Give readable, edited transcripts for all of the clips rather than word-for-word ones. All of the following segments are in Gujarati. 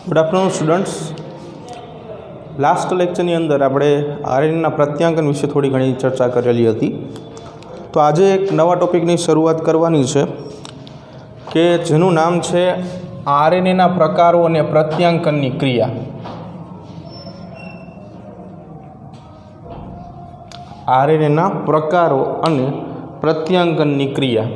Good afternoon students. लास्ट लेक्चरनी अंदर આપણે આરએનએના પ્રત્યાંકન વિશે થોડી ઘણી ચર્ચા કરેલી હતી। તો આજે એક નવા ટોપિકની શરૂઆત કરવાની છે કે જેનું નામ છે આરએનએના પ્રકારો અને પ્રત્યાંકનની ક્રિયા। આરએનએના પ્રકારો અને પ્રત્યાંકનની ક્રિયા।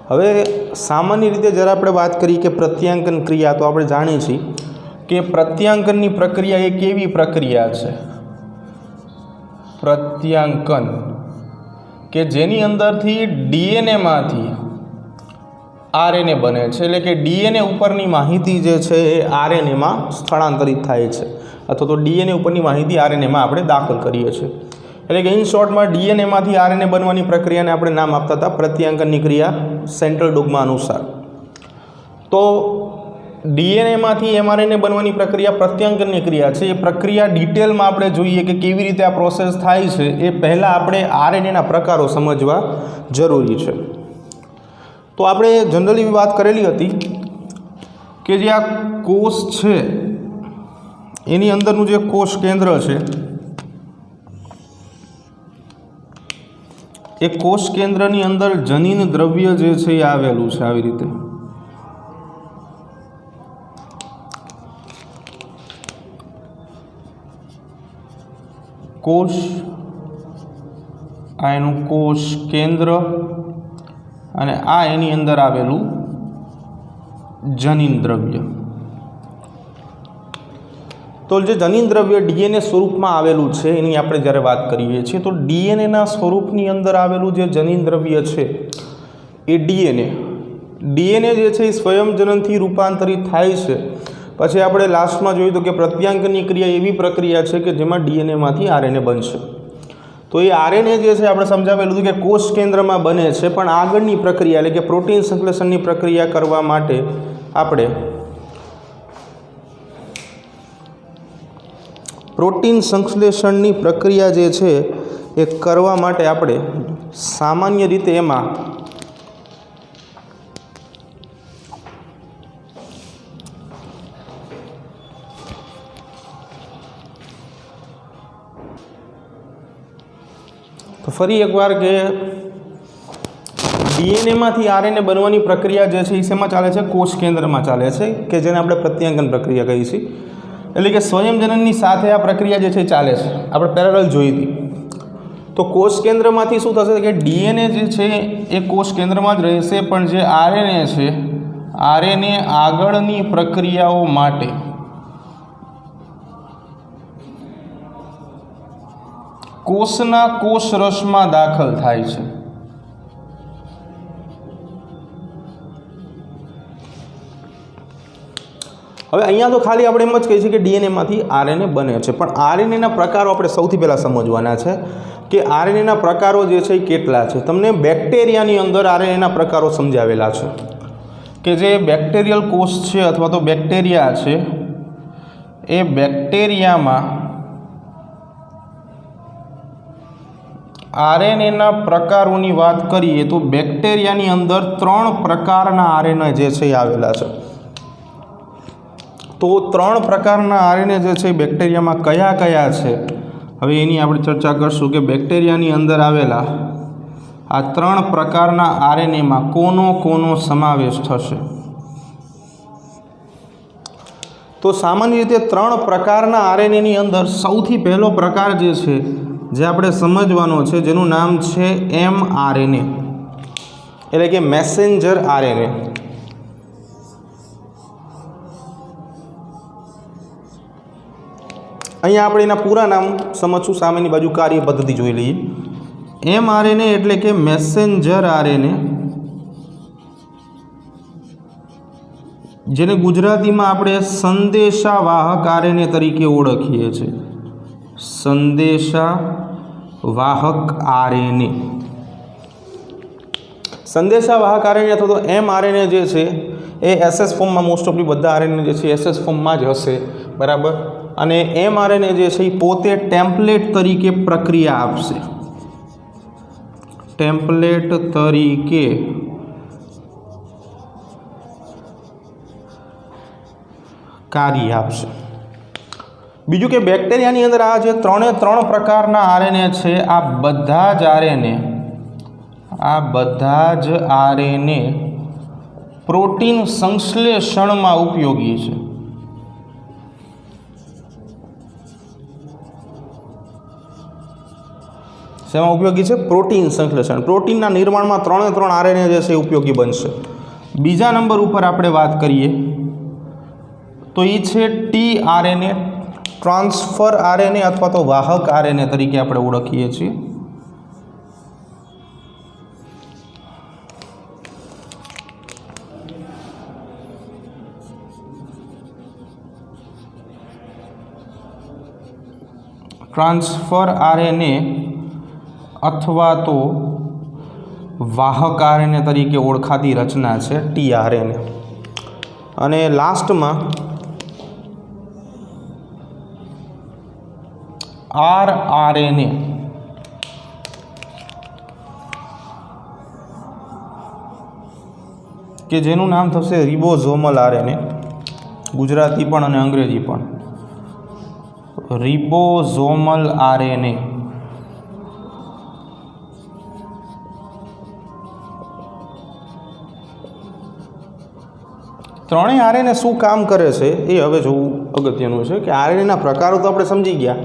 હવે સામાન્ય રીતે જ્યારે આપણે વાત કરીએ કે પ્રત્યાંકન ક્રિયા, તો આપણે જાણીએ છીએ કે પ્રત્યાંકનની પ્રક્રિયા એ કેવી પ્રક્રિયા છે? પ્રત્યાંકન કે જેની અંદરથી ડીએનએમાંથી આરએનએ બને છે, એટલે કે ડીએનએ ઉપરની માહિતી જે છે એ આરએનએમાં સ્થળાંતરિત થાય છે, અથવા તો ડીએનએ ઉપરની માહિતી આરએનએમાં આપણે દાખલ કરીએ છીએ। એટલે કે ઇન શોર્ટમાં ડીએનએમાંથી આરએનએ બનવાની પ્રક્રિયાને આપણે નામ આપતા હતા પ્રત્યાંકનની ક્રિયા, સેન્ટ્રલ ડોગ્મા અનુસાર। તો ડીએનએમાંથી એમઆરએનએ બનવાની પ્રક્રિયા પ્રત્યાંકનની ક્રિયા છે। એ પ્રક્રિયા ડિટેલમાં આપણે જોઈએ કે કેવી રીતે આ પ્રોસેસ થાય છે એ પહેલાં આપણે આરએનએના પ્રકારો સમજવા જરૂરી છે। તો આપણે જનરલી વાત કરેલી હતી કે જે આ કોષ છે એની અંદરનું જે કોષ કેન્દ્ર છે એ કોષ કેન્દ્રની અંદર જનીન દ્રવ્ય જે છે એ આવેલું છે। આવી રીતે કોષ, આ એનું કોષ કેન્દ્ર અને આ એની અંદર આવેલું જનીન દ્રવ્ય। તો જે જનીન દ્રવ્ય ડીએનએ સ્વરૂપમાં આવેલું છે એની આપણે જ્યારે વાત કરીએ છીએ, તો ડીએનએના સ્વરૂપની અંદર આવેલું જે જનીન દ્રવ્ય છે એ ડીએનએ જે છે એ સ્વયંજનનથી રૂપાંતરિત થાય છે। પછી આપણે લાસ્ટમાં જોયું તો કે પ્રત્યાંકનની ક્રિયા એવી પ્રક્રિયા છે કે જેમાં ડીએનએમાંથી આરએનએ બનશે। તો એ આરએનએ જે છે આપણે સમજાવેલું હતું કે કોષ કેન્દ્રમાં બને છે, પણ આગળની પ્રક્રિયા એટલે કે પ્રોટીન સંશ્લેષણની પ્રક્રિયા કરવા માટે આપણે પ્રોટીન સંશ્લેષણની પ્રક્રિયા જે છે એ કરવા માટે આપણે સામાન્ય રીતે એમાં તો ફરી એકવાર કે ડીએનએમાંથી આરએનએ બનવાની પ્રક્રિયા જે છે એ શેમાં ચાલે છે? કોષ કેન્દ્રમાં ચાલે છે, કે જેને આપણે પ્રત્યાંકન પ્રક્રિયા કહીએ છીએ। એટલે કે સ્વયંજનનની સાથે આ પ્રક્રિયા જે છે એ ચાલે છે, આપણે પેરેલલ જોઈ હતી। તો કોષ કેન્દ્રમાંથી શું થશે કે ડીએનએ જે છે એ કોષ કેન્દ્રમાં જ રહેશે, પણ જે આરએનએ છે, આરએનએ આગળની પ્રક્રિયાઓ માટે કોષના કોષરસમાં દાખલ થાય છે। હવે અહીંયા તો ખાલી આપણે એમ જ કહીએ છીએ કે ડીએનએમાંથી આરએનએ બને છે, પણ આરએનએના પ્રકારો આપણે સૌથી પહેલાં સમજવાના છે કે આરએનએના પ્રકારો જે છે એ કેટલા છે। તમને બેક્ટેરિયાની અંદર આરએનએના પ્રકારો સમજાવેલા છે કે જે બેક્ટેરિયલ કોષ છે અથવા તો બેક્ટેરિયા છે, એ બેક્ટેરિયામાં આરએનએના પ્રકારોની વાત કરીએ તો બેક્ટેરિયાની અંદર 3 પ્રકારના આરએનએ જે છે એ આવેલા છે। તો 3 પ્રકારના આરએનએ જે છે બેક્ટેરિયામાં કયા કયા છે, હવે એની આપણે ચર્ચા કરશું કે બેક્ટેરિયાની અંદર આવેલા આ 3 પ્રકારના આરએનએમાં કોનો સમાવેશ થશે। તો સામાન્ય રીતે 3 પ્રકારના આરએનએની અંદર સૌથી પહેલો પ્રકાર જે છે જે આપણે સમજવાનો છે, જેનું નામ છે એમઆરએનએ, એટલે કે મેસેન્જર આરએનએ। અહીંયા આપણે એના પૂરા નામ સમજશું, સામેની બાજુ કાર્ય પદ્ધતિ જોઈ લઈએ। એમઆરએનએ એટલે કે મેસેન્જર આરએનએ, જેને ગુજરાતીમાં આપણે સંદેશાવાહક આરએનએ તરીકે ઓળખીએ છીએ। સંદેશાવાહક આરએનએ, સંદેશાવાહક આરએનએ અથવા તો એમઆરએનએ જે છે એ એસએસ ફોર્મમાં મોસ્ટ ઓફલી બધા આરએનએ જે છે એસએસ ફોર્મમાં જ હશે, બરાબર। અને mRNA જે છે એ પોતે ટેમ્પલેટ તરીકે પ્રક્રિયા આપશે, ટેમ્પલેટ તરીકે કાર્ય આપશે. બીજું કે બેક્ટેરિયાની અંદર આ જે 3 પ્રકારના આરએનએ છે, આ બધા જ આરએનએ પ્રોટીન સંશ્લેષણમાં ઉપયોગી છે. શેમાં ઉપયોગી છે? પ્રોટીન સંશ્લેષણ. પ્રોટીનના નિર્માણમાં 3 આરએનએ જે છે એ ઉપયોગી બનશે. બીજા નંબર ઉપર આપણે વાત કરીએ તો એ છે ટીઆરએનએ, ટ્રાન્સફર આરએનએ અથવા તો વાહક આરએનએ તરીકે આપણે ઓળખીએ છીએ. ટ્રાન્સફર આરએનએ અથવા તો વાહક આરએનએ તરીકે ઓળખાતી રચના છે ટીઆરએનએ. અને લાસ્ટમાં આરઆરએનએ, કે જેનું નામ થશે રિબોઝોમલ આરએનએ, ગુજરાતી પણ અને અંગ્રેજી પણ. રિબોઝોમલ આરએનએ ત્રણેય આરએનએ શું કામ કરે છે એ હવે જોવું અગત્યનું છે. કે આરએનએના પ્રકારો તો આપણે સમજી ગયા,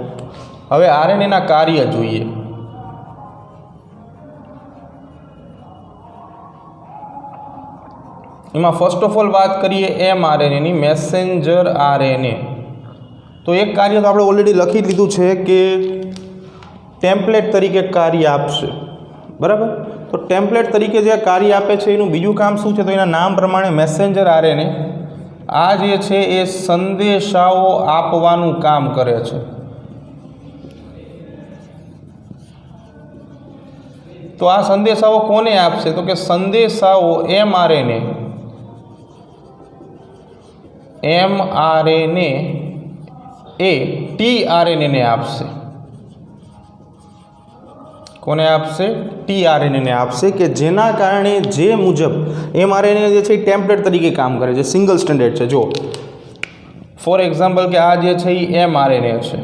હવે આરએનએના કાર્ય જોઈએ. એમાં ફર્સ્ટ ઓફ ઓલ વાત કરીએ mRNAની, મેસેન્જર આરએનએ. તો એક કાર્ય તો આપણે ઓલરેડી લખી લીધું છે કે ટેમ્પલેટ તરીકે કાર્ય આપશે, બરાબર. તો ટેમ્પલેટ તરીકે જે કાર્ય આપે છે એનું બીજું કામ શું છે? તો એના નામ પ્રમાણે મેસેન્જર આરએનએ આ જે છે એ સંદેશાઓ આપવાનું કામ કરે છે. તો આ સંદેશાઓ કોને આપશે? તો કે સંદેશાઓ mRNA એ ટીઆરએનએ આપશે. કોને આપશે? ટીઆરએનએ આપશે. કે જેના કારણે જે મુજબ mRNA જે છે એ ટેમ્પલેટ તરીકે કામ કરે છે, સિંગલ સ્ટેન્ડર્ડ છે. જો ફોર એક્ઝામ્પલ કે આ જે છે એ mRNA છે,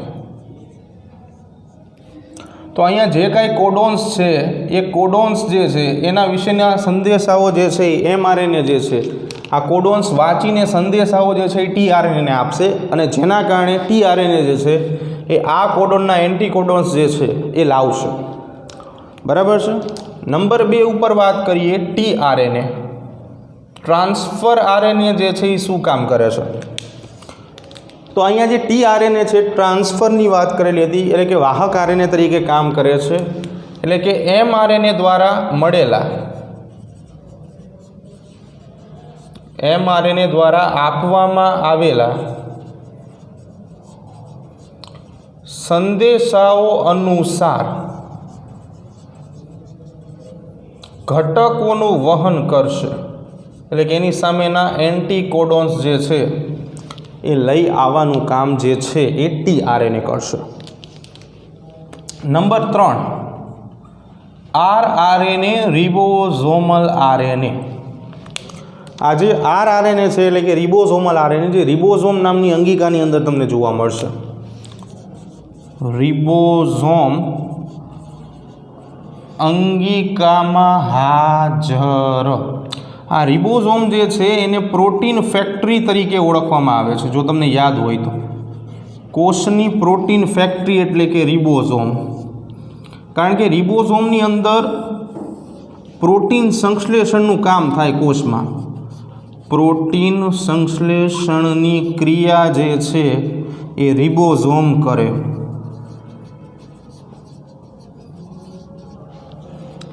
તો અહીંયા જે કાંઈ કોડોન્સ છે એ કોડોન્સ જે છે એના વિશેના સંદેશાઓ જે છે એ mRNA જે છે આ કોડોન્સ વાંચીને સંદેશાઓ જે છે એ ટીઆરએનએને આપશે. અને જેના કારણે ટીઆરએનએ જે છે એ આ કોડોનના એન્ટીકોડોન્સ જે છે એ લાવશે, બરાબર છે. નંબર 2 ઉપર વાત કરીએ ટીઆરએનએ, ટ્રાન્સફર આરએનએ જે છે એ શું કામ કરે છે? તો અહીંયા જે ટીઆરએનએ છે ટ્રાન્સફરની વાત કરેલી હતી, એટલે કે વાહક આરએનએ તરીકે કામ કરે છે. એટલે કે mRNA દ્વારા મળેલા, mRNA દ્વારા આપવામાં આવેલા સંદેશાઓ અનુસાર ઘટકોનું વહન કરશે. એટલે કે એની સામેના એન્ટીકોડોન્સ જે છે એ લઈ આવવાનું કામ જે છે એ ટીઆરએનએ કરશે. Number 3 rRNA, ribosomal RNA. આ જે આરઆરએનએ છે એટલે કે રિબોઝોમલ આરએનએ, જે રિબોઝોમ નામની અંગિકાની અંદર તમને જોવા મળશે. રિબોઝોમ અંગિકામાં હાજર. આ રિબોઝોમ જે છે એને પ્રોટીન ફેક્ટરી તરીકે ઓળખવામાં આવે છે. જો તમને યાદ હોય તો કોષની પ્રોટીન ફેક્ટરી એટલે કે રિબોઝોમ. કારણ કે રિબોઝોમની અંદર પ્રોટીન સંશ્લેષણનું કામ થાય કોષમાં. પ્રોટીન સંશ્લેષણની ક્રિયા જે છે એ રિબોઝોમ કરે.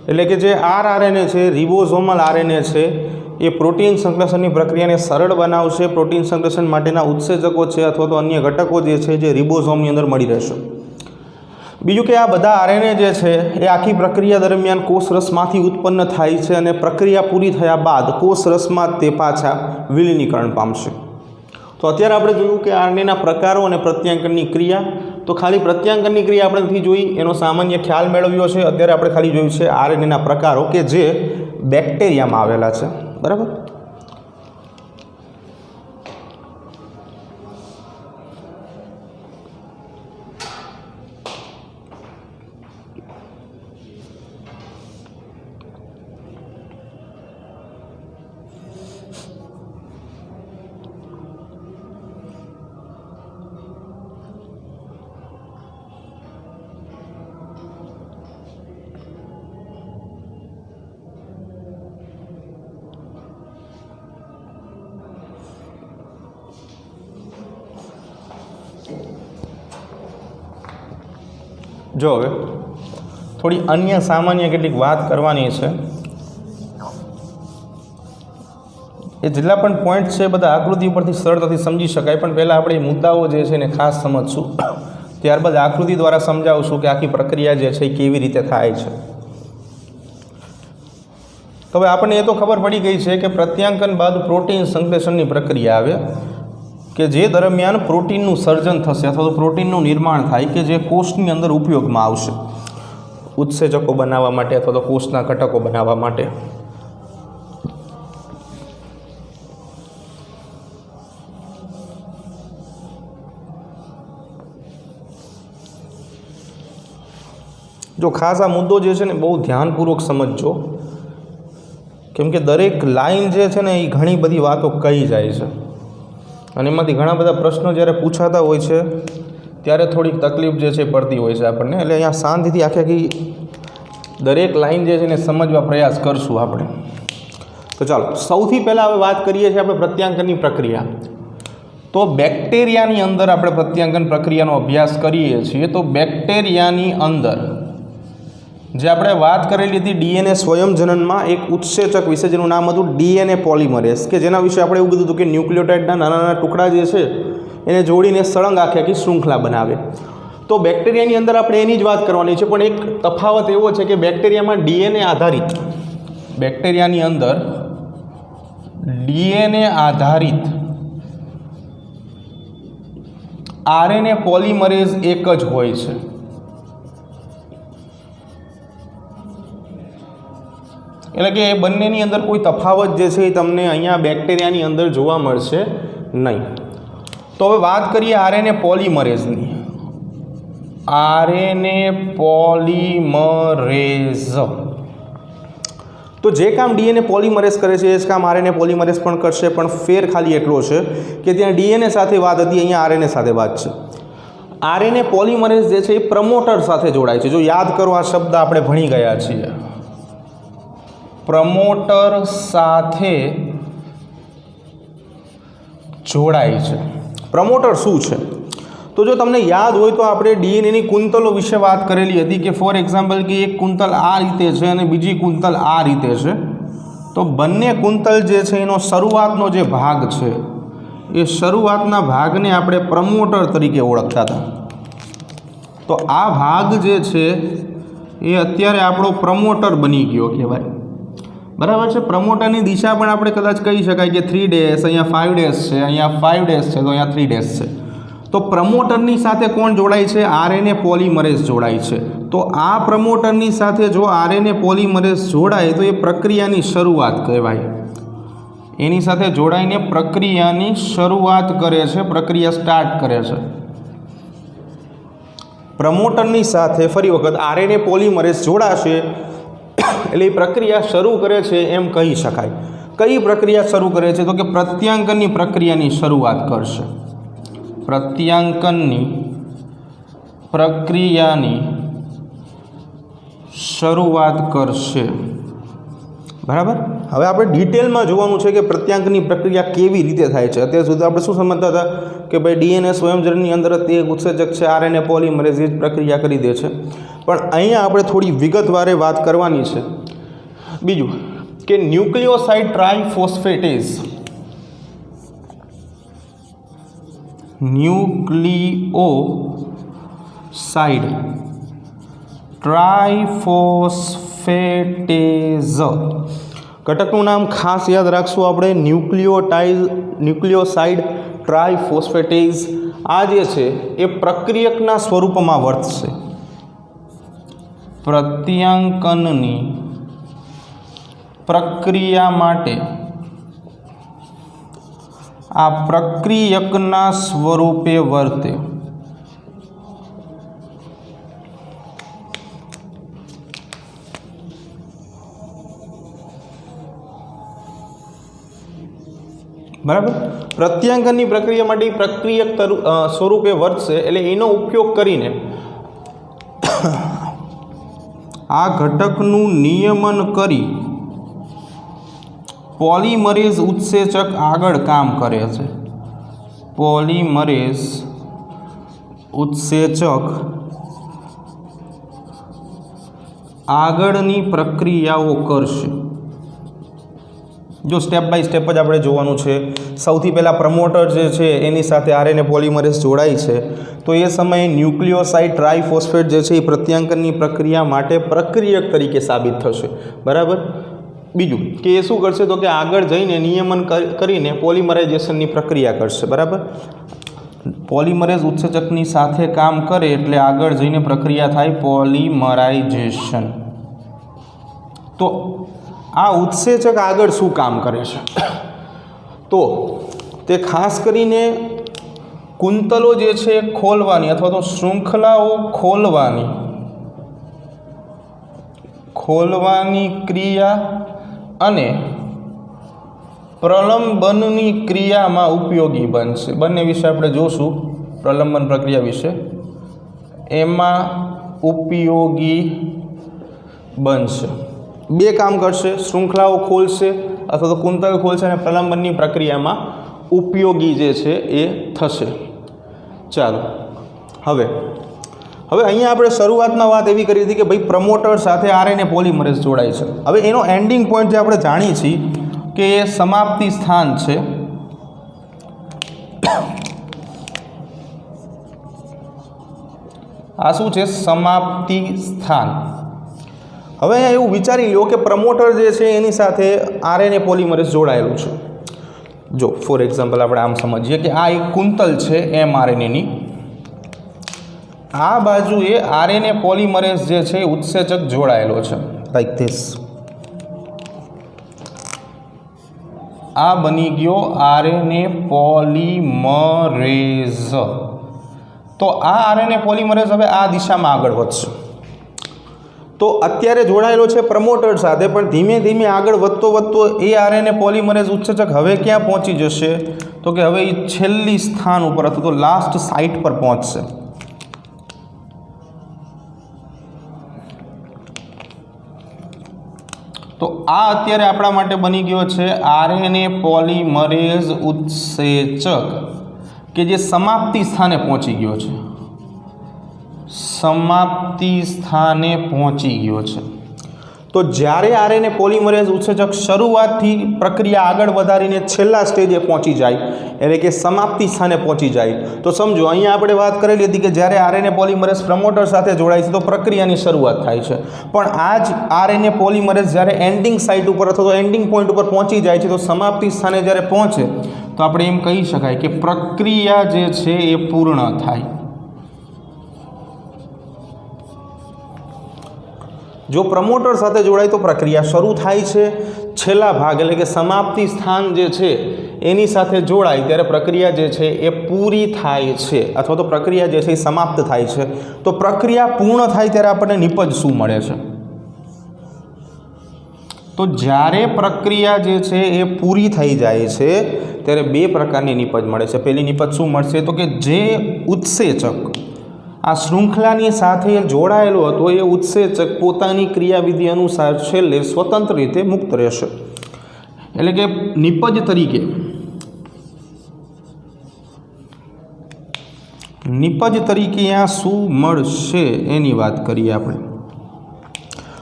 એટલે કે જે આરઆરએનએ છે, રિબોઝોમલ આરએનએ છે, એ પ્રોટીન સંશ્લેષણની પ્રક્રિયાને સરળ બનાવશે. પ્રોટીન સંશ્લેષણ માટેના ઉત્સેચકો છે અથવા તો અન્ય ઘટકો જે છે જે રિબોઝોમની અંદર મળી રહેશે. બીજું કે આ બધા આરએનએ જે છે એ આખી પ્રક્રિયા દરમિયાન કોષરસમાંથી ઉત્પન્ન થાય છે અને પ્રક્રિયા પૂરી થયા બાદ કોષરસમાં તે પાછા વિલીનીકરણ પામશે. तो अत्यारे आपणे जोयुं कि आरएनएना प्रकारो अने प्रत्यांकननी क्रिया। तो खाली प्रत्यांकननी क्रिया आपणे नथी जोई, एनो सामान्य ख्याल मेळव्यो छे। अत्यारे आपणे खाली जोयुं छे आरएनएना प्रकारो के जे बेक्टेरियामां आवेला छे। बराबर। जो हवे थोड़ी अन्य सामान्य केटलीक वात करवानी छे। ए जेटला पण पॉइंट छे बधा आकृति परथी सरळताथी समजी शकाय, पण पहेला आपणे मुद्दाओ जे छे ने खास समजशुं, त्यारबाद आकृति द्वारा समजावशुं कि आखी प्रक्रिया जे छे केवी रीते थाय छे। तो हवे आपणे ए तो खबर पड़ी गई छे कि प्रत्यांकन बाद प्रोटीन संश्लेषणनी प्रक्रिया आवे कि जे दरमियान प्रोटीनનું સર્જન થશે અથવા તો પ્રોટીનનું નિર્માણ થાય કે જે કોષની અંદર ઉપયોગમાં આવશે ઉત્સેચકો બનાવવા માટે અથવા તો કોષના ઘટકો બનાવવા માટે। जो खास आ मुद्दो जे छे ने बहु ध्यानपूर्वक समझजो, केम के दरेक लाइन जे छे ने ए घणी बधी वातो कही जाय छे અને એમાંથી ઘણા બધા પ્રશ્નો જ્યારે પૂછાતા હોય છે ત્યારે થોડીક તકલીફ જે છે પડતી હોય છે આપણને। એટલે અહીંયા શાંતિથી આખી દરેક લાઈન જે છે ને સમજવા પ્રયાસ કરશું આપણે। તો ચાલો સૌથી પહેલાં હવે વાત કરીએ છીએ આપણે પ્રત્યાંકનની પ્રક્રિયા। તો બેક્ટેરિયાની અંદર આપણે પ્રત્યાંકન પ્રક્રિયાનો અભ્યાસ કરીએ છીએ। તો બેક્ટેરિયાની અંદર જે આપણે વાત કરેલી હતી ડીએનએ સ્વયંજનનમાં એક ઉત્સેચક વિશે જેનું નામ હતું ડીએનએ પોલિમરેઝ, કે જેના વિશે આપણે એવું કીધું હતું કે ન્યુક્લિયોટાઇડના નાના નાના ટુકડા જે છે એને જોડીને સળંગ આખી શૃંખલા બનાવે। તો બેક્ટેરિયાની અંદર આપણે એની જ વાત કરવાની છે, પણ એક તફાવત એવો છે કે બેક્ટેરિયામાં ડીએનએ આધારિત, બેક્ટેરિયાની અંદર ડીએનએ આધારિત આરએનએ પોલિમરેઝ એક જ હોય છે। એટલે કે એ બંનેની અંદર કોઈ તફાવત જે છે એ તમને અહીંયા બેક્ટેરિયાની અંદર જોવા મળશે નહીં। તો હવે વાત કરીએ આરએનએ પોલિમરેઝની। આરએનએ પોલિમરેઝ તો જે કામ ડીએનએ પોલિમરેઝ કરે છે એ જ કામ આરએનએ પોલિમરેઝ પણ કરશે, પણ ફેર ખાલી એટલો છે કે ત્યાં ડીએનએ સાથે વાત હતી, અહીંયા આરએનએ સાથે વાત છે। આરએનએ પોલિમરેઝ જે છે એ પ્રમોટર સાથે જોડાય છે। જો યાદ કરો આ શબ્દ આપણે ભણી ગયા છીએ, પ્રમોટર સાથે જોડાય છે। પ્રમોટર શું છે? તો જો તમને યાદ હોય તો આપણે ડીએનએની કુંતલો વિશે વાત કરેલી હતી કે ફોર એક્ઝામ્પલ કે એક કુંતલ આ રીતે છે અને બીજી કુંતલ આ રીતે છે। તો બંને કુંતલ જે છે એનો શરૂઆતનો જે ભાગ છે એ શરૂઆતના ભાગને આપણે પ્રમોટર તરીકે ઓળખતા હતા। તો આ ભાગ જે છે એ અત્યારે આપણો પ્રમોટર બની ગયો કહેવાય। બરાબર છે। પ્રમોટરની દિશા પણ આપણે કદાચ કહી શકાય કે 3 ડેશ, અહીંયા 5 ડેશ છે, અહીંયા 5 ડેશ છે, તો અહીંયા 3 ડેશ છે। તો પ્રમોટરની સાથે કોણ જોડાય છે? આરએનએ પોલિમરેઝ જોડાય છે। તો આ પ્રમોટરની સાથે જો આરએનએ પોલિમરેઝ જોડાય તો એ પ્રક્રિયાની શરૂઆત કહેવાય। એની સાથે જોડાઈને પ્રક્રિયાની શરૂઆત કરે છે, પ્રક્રિયા સ્ટાર્ટ કરે છે। પ્રમોટરની સાથે ફરી વખત આરએનએ પોલિમરેઝ જોડાશે એટલે એ પ્રક્રિયા શરૂ કરે છે એમ કહી શકાય। કઈ પ્રક્રિયા શરૂ કરે છે? તો કે પ્રત્યાંકનની પ્રક્રિયાની શરૂઆત કરશે। પ્રત્યાંકનની પ્રક્રિયાની શરૂઆત કરશે। બરાબર। હવે આપણે ડિટેલમાં જોવાનું છે કે પ્રત્યાંકનની પ્રક્રિયા કેવી રીતે થાય છે। અત્યાર સુધી આપણે શું સમજતા હતા કે ભાઈ ડીએનએ સ્વયંજનની અંદર તે ઉત્સેચક છે આરએનએ પોલિમરેઝ એ જ પ્રક્રિયા કરી દે છે, પણ અહીંયા આપણે થોડી વિગતવારે વાત કરવાની છે। બીજું કે ન્યુક્લિયોસાઇડ ટ્રાઇફોસ્ફેટેઝ, ન્યુક્લિયોસાઇડ ટ્રાઇફોસ્ફેટેઝ ઘટકનું નામ ખાસ યાદ રાખશું આપણે, ન્યુક્લિયોસાઇડ ટ્રાયફોસ્ફેટેઝ આ જે છે એ પ્રક્રિયકના સ્વરૂપમાં વર્તશે. પ્રત્યાંકનની પ્રક્રિયા માટે આ પ્રક્રિયકના સ્વરૂપે વર્તે. બરાબર. પ્રત્યાંકનની પ્રક્રિયા માટે પ્રક્રિયક સ્વરૂપે વર્તશે એટલે એનો ઉપયોગ કરીને આ ઘટકનું નિયમન કરી પોલિમરેઝ ઉત્સેચક આગળ કામ કરે છે. પોલિમરેઝ ઉત્સેચક આગળની પ્રક્રિયાઓ કરશે. જો સ્ટેપ બાય સ્ટેપ જ આપણે જોવાનું છે. સૌથી પહેલાં પ્રમોટર જે છે એની સાથે આરએનએ પોલિમરેઝ જોડાય છે તો એ સમયે ન્યુક્લિયોસાઇડ ટ્રાયફોસ્ફેટ જે છે એ પ્રત્યાંકનની પ્રક્રિયા માટે પ્રક્રિયક તરીકે સાબિત થશે. બરાબર. બીજું કે એ શું કરશે તો કે આગળ જઈને નિયમન કરીને પોલિમરાઇઝેશનની પ્રક્રિયા કરશે. બરાબર. પોલિમરેઝ ઉત્સેચકની સાથે કામ કરે એટલે આગળ જઈને પ્રક્રિયા થાય પોલિમરાઇઝેશન. તો આ ઉત્સેચક આગળ શું કામ કરે છે તો તે ખાસ કરીને કુંતલો જે છે ખોલવાની અથવા તો શૃંખલાઓ ખોલવાની ક્રિયા અને પ્રલંબનની ક્રિયામાં ઉપયોગી બનશે. બંને વિશે આપણે જોશું. પ્રલંબન પ્રક્રિયા વિશે એમાં ઉપયોગી બનશે. બે કામ કરશે. શૃંખલાઓ ખોલશે અથવા તો કુંતલ ખોલશે અને પ્રલંબનની પ્રક્રિયામાં ઉપયોગી જે છે એ થશે. ચાલો હવે અહીંયા આપણે શરૂઆતમાં વાત એવી કરી હતી કે ભાઈ પ્રમોટર સાથે આરએનએ પોલિમરેઝ જોડાય છે. હવે એનો એન્ડિંગ પોઈન્ટ જે આપણે જાણીએ છીએ કે એ સમાપ્તિ સ્થાન છે. આ શું છે? સમાપ્તિ સ્થાન. હવે અહીંયા એવું વિચારી લો કે પ્રમોટર જે છે એની સાથે આરએનએ પોલિમરેઝ જોડાયેલું છે. જો ફોર એક્ઝામ્પલ આપણે આમ સમજીએ કે આ એક કુંતલ છે mRNAની. આ બાજુએ આરએનએ પોલિમરેઝ જે છે ઉત્સેચક જોડાયેલો છે લાઈક ધીસ. આ બની ગયો આરએનએ પોલિમરેઝ. તો આ આરએનએ પોલિમરેઝ હવે આ દિશામાં આગળ વધશે. તો અત્યારે જોડાયેલો છે પ્રમોટર સાથે, પણ ધીમે ધીમે આગળ વધતો એ આરએનએ પોલિમરેઝ ઉત્સેચક હવે ક્યાં પહોંચી જશે તો કે હવે એ છેલ્લી સ્થાન ઉપર અથવા તો લાસ્ટ સાઇટ પર પહોંચશે. તો આ અત્યારે આપણા માટે બની ગયો છે આરએનએ પોલિમરેઝ ઉત્સેચક કે જે સમાપ્તિ સ્થાને પહોંચી ગયો છે. સમાપ્તિ સ્થાને પહોંચી ગયો છે. તો જ્યારે આરએનએ પોલિમરેઝ ઉત્સેચક શરૂઆતથી પ્રક્રિયા આગળ વધારીને છેલ્લા સ્ટેજે પહોંચી જાય એટલે કે સમાપ્તિ સ્થાને પહોંચી જાય તો સમજો અહીંયા આપણે વાત કરેલી હતી કે જ્યારે આરએનએ પોલિમરેઝ પ્રમોટર સાથે જોડાય છે તો પ્રક્રિયાની શરૂઆત થાય છે. પણ આ જ આરએનએ પોલિમરેઝ જ્યારે એન્ડિંગ સાઇટ ઉપર અથવા તો એન્ડિંગ પોઈન્ટ ઉપર પહોંચી જાય છે તો સમાપ્તિ સ્થાને જ્યારે પહોંચે તો આપણે એમ કહી શકાય કે પ્રક્રિયા જે છે એ પૂર્ણ થાય. જો પ્રમોટર સાથે જોડાય તો પ્રક્રિયા શરૂ થાય છે. છેલ્લા ભાગ એટલે કે સમાપ્તિ સ્થાન જે છે એની સાથે જોડાય ત્યારે પ્રક્રિયા જે છે એ પૂરી થાય છે અથવા તો પ્રક્રિયા જે છે એ સમાપ્ત થાય છે. તો પ્રક્રિયા પૂર્ણ થાય ત્યારે આપણને નિપજ શું મળે છે? તો જ્યારે પ્રક્રિયા જે છે એ પૂરી થઈ જાય છે ત્યારે બે પ્રકારની નિપજ મળે છે. પહેલી નિપજ શું મળશે તો કે જે ઉત્સેચક આ શૃંખલાની સાથે જોડાયેલો હતો એ ઉત્સેચક પોતાની ક્રિયાવિધિ અનુસાર છેલ્લે સ્વતંત્ર રીતે મુક્ત રહેશે. એટલે કે નિપજ તરીકે અહીંયા શું મળશે એની વાત કરીએ આપણે.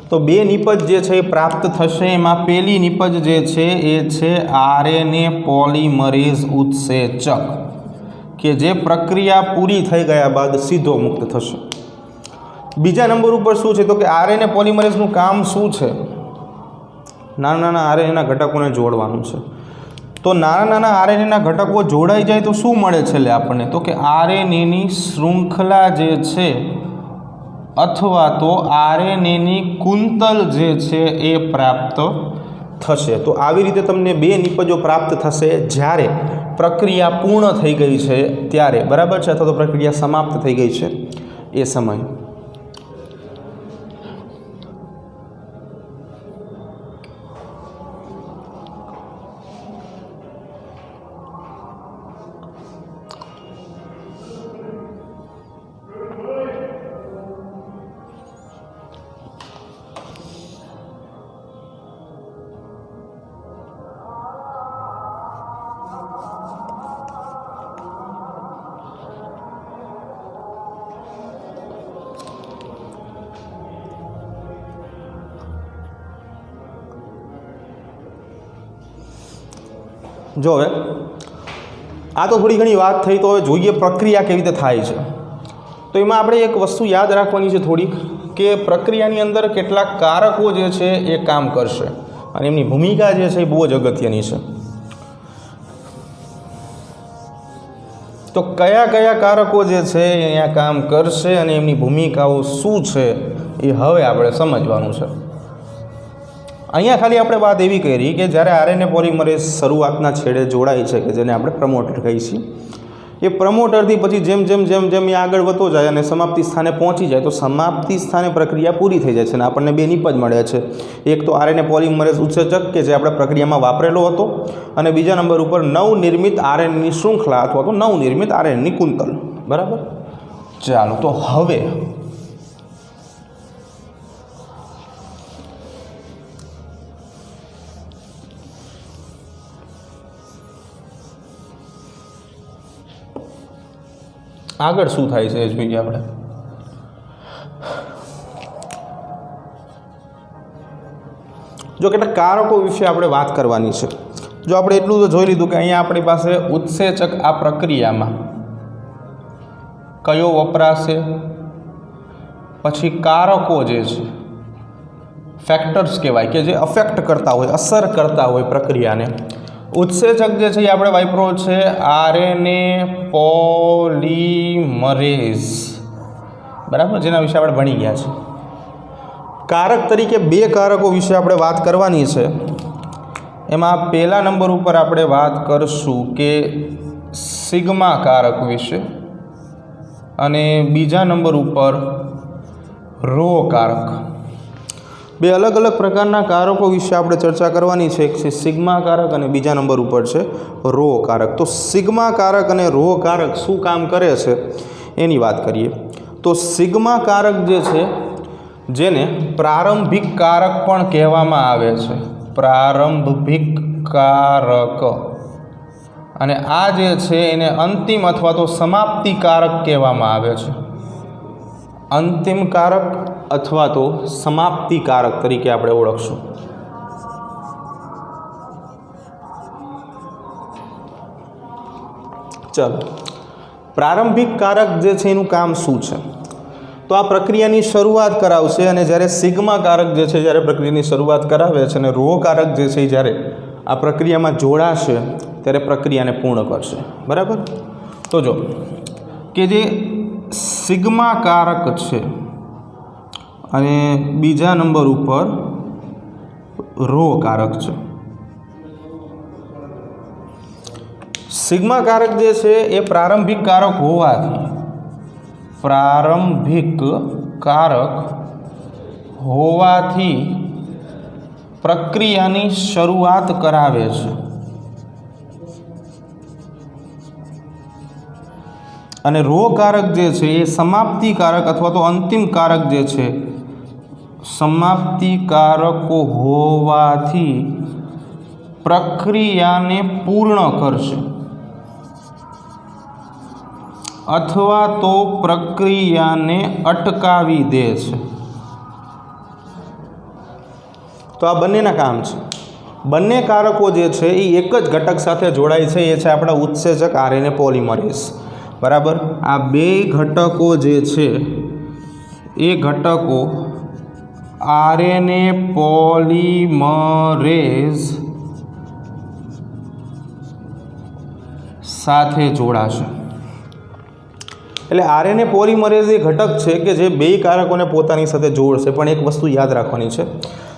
તો બે નિપજ જે છે એ પ્રાપ્ત થશે. એમાં પહેલી નિપજ જે છે એ છે આરએનએ પોલિમરેઝ ઉત્સેચક કે જે પ્રક્રિયા પૂરી થઈ ગયા બાદ સીધો મુક્ત થશે. બીજા નંબર ઉપર શું છે તો કે આરએનએ પોલિમરેઝનું કામ શું છે? નાના આરએનએના ઘટકોને જોડવાનું છે. તો નાના નાના આરએનએના ઘટકો જોડાઈ જાય તો શું મળે છેલ્લે આપણને? તો કે આરએનએની શૃંખલા જે છે અથવા તો આરએનએની કુંતલ જે છે એ પ્રાપ્ત થશે. તો આવી રીતે તમને 2 નિપજો પ્રાપ્ત થશે જ્યારે પ્રક્રિયા પૂર્ણ થઈ ગઈ છે ત્યારે, બરાબર છે, અથવા તો પ્રક્રિયા સમાપ્ત થઈ ગઈ છે એ સમયે. જો હવે આ તો થોડી ઘણી વાત થઈ, તો હવે જોઈએ પ્રક્રિયા કેવી રીતે થાય છે. તો એમાં આપણે એક વસ્તુ યાદ રાખવાની છે થોડીક, કે પ્રક્રિયાની અંદર કેટલાક કારકો જે છે એ કામ કરશે અને એમની ભૂમિકા જે છે એ બહુ જ અગત્યની છે. તો કયા કયા કારકો જે છે એ અહીંયા કામ કરશે અને એમની ભૂમિકાઓ શું છે એ હવે આપણે સમજવાનું છે. અહીંયા ખાલી આપણે વાત એવી કરી કે જ્યારે આરએનએ પોલિમરેઝ શરૂઆતના છેડે જોડાય છે, કે જેને આપણે પ્રમોટર કહીએ છીએ, એ પ્રમોટરથી પછી જેમ જેમ જેમ જેમ એ આગળ વધતો જાય અને સમાપ્તિ સ્થાને પહોંચી જાય, તો સમાપ્તિ સ્થાને પ્રક્રિયા પૂરી થઈ જાય છે અને આપણને 2 નિપજ મળે છે. એક તો આરએનએ પોલિમરેઝ ઉત્સેચક કે જે આપણે પ્રક્રિયામાં વાપરેલો હતો, અને બીજા નંબર ઉપર નવનિર્મિત આરએનએની શૃંખલા અથવા તો નવનિર્મિત આરએનએની કુંતલ. બરાબર, ચાલો તો હવે આગળ શું થાય છે એ જોઈએ આપણે. જો કેટલાક કારકો વિશે આપણે વાત કરવાની છે. જો આપણે એટલું તો જોઈ લીધું કે અહીંયા આપણી પાસે ઉત્સેચક આ પ્રક્રિયામાં કયો વપરાશે, પછી કારકો જે છે ફેક્ટર્સ કહેવાય કે જે અફેક્ટ કરતા હોય, અસર કરતા હોય પ્રક્રિયાને. ઉત્સેચક જે છે એ આપણે વાપરો છે આરએનએ પોલિમરેઝ, બરાબર, જેના વિશે આપણે ભણી ગયા છે. કારક તરીકે 2 કારકો વિશે આપણે વાત કરવાની છે. એમાં પહેલા નંબર ઉપર આપણે વાત કરશું કે સિગ્મા કારક વિશે, અને બીજા નંબર ઉપર રો કારક. 2 અલગ અલગ પ્રકારના કારકો વિશે આપણે ચર્ચા કરવાની છે. એક છે સિગ્મા કારક અને બીજા નંબર ઉપર છે રો કારક. તો સિગ્મા કારક અને રો કારક શું કામ કરે છે એની વાત કરીએ. તો સિગ્મા કારક જે છે, જેને પ્રારંભિક કારક પણ કહેવામાં આવે છે, પ્રારંભિક કારક, અને આ જે છે એને અંતિમ અથવા તો સમાપ્તિ કારક કહેવામાં આવે છે. અંતિમ કારક અથવા તો સમાપ્તિ કારક તરીકે આપણે ઓળખશું. ચાલો, પ્રારંભિક કારક જે છે એનું કામ શું છે? તો આ પ્રક્રિયાની શરૂઆત કરાવશે, અને જ્યારે સિગ્મા કારક જે છે જ્યારે પ્રક્રિયાની શરૂઆત કરાવે છે, અને રો કારક જે છે જ્યારે આ પ્રક્રિયામાં જોડાશે ત્યારે પ્રક્રિયાને પૂર્ણ કરશે. બરાબર, તો જો કે જે સિગ્મા કારક છે અને બીજા નંબર ઉપર રો કારક છે. સિગ્મા કારક જે છે એ પ્રારંભિક કારક હોવાથી પ્રક્રિયાની શરૂઆત કરાવે છે, અને રો કારક જે છે એ સમાપ્તિ કારક અથવા તો અંતિમ કારક જે છે, સમાપ્તિ કારકો હોવાથી પ્રક્રિયાને પૂર્ણ કરશે અથવા તો પ્રક્રિયાને અટકાવી દે છે. તો આ બંનેના કામ છે. બંને કારકો જે છે એ એક જ ઘટક સાથે જોડાય છે, એ છે આપણા ઉત્સેચક આરએનએ પોલિમરેઝ. બરાબર, આ 2 ઘટકો જે છે એ ઘટકો આરએનએ પોલિમરેઝ સાથે જોડાશે. એટલે આરએનએ પોલિમરેઝ એ ઘટક છે કે જે બે કારકોને પોતાની સાથે જોડશે. પણ એક વસ્તુ યાદ રાખવાની છે